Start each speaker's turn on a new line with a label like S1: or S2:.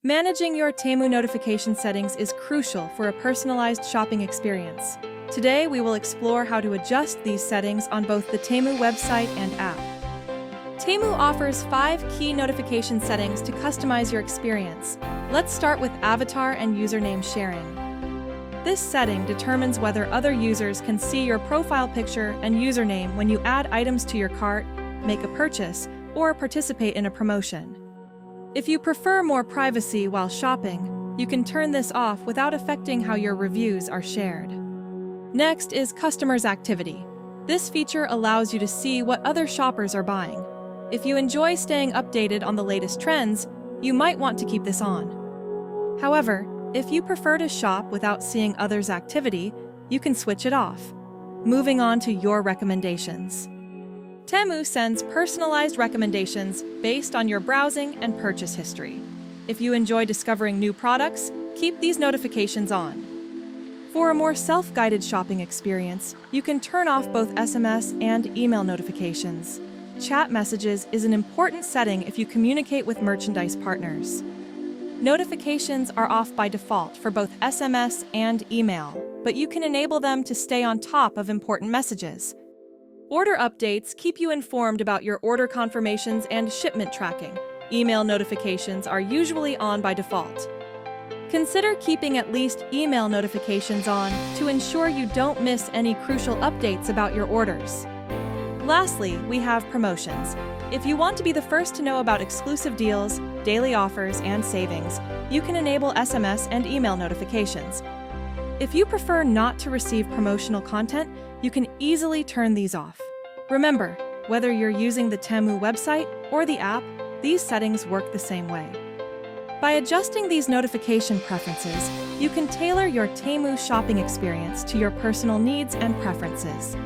S1: Managing your Temu notification settings is crucial for a personalized shopping experience. Today, we will explore how to adjust these settings on both the Temu website and app. Temu offers 5 key notification settings to customize your experience. Let's start with avatar and username sharing. This setting determines whether other users can see your profile picture and username when you add items to your cart, make a purchase, or participate in a promotion. If you prefer more privacy while shopping, you can turn this off without affecting how your reviews are shared. Next is Customers Activity. This feature allows you to see what other shoppers are buying. If you enjoy staying updated on the latest trends, you might want to keep this on. However, if you prefer to shop without seeing others' activity, you can switch it off. Moving on to your recommendations. Temu sends personalized recommendations based on your browsing and purchase history. If you enjoy discovering new products, keep these notifications on. For a more self-guided shopping experience, you can turn off both SMS and email notifications. Chat messages is an important setting if you communicate with merchandise partners. Notifications are off by default for both SMS and email, but you can enable them to stay on top of important messages. Order updates keep you informed about your order confirmations and shipment tracking. Email notifications are usually on by default. Consider keeping at least email notifications on to ensure you don't miss any crucial updates about your orders. Lastly, we have promotions. If you want to be the first to know about exclusive deals, daily offers, and savings, you can enable SMS and email notifications. If you prefer not to receive promotional content, you can easily turn these off. Remember, whether you're using the Temu website or the app, these settings work the same way. By adjusting these notification preferences, you can tailor your Temu shopping experience to your personal needs and preferences.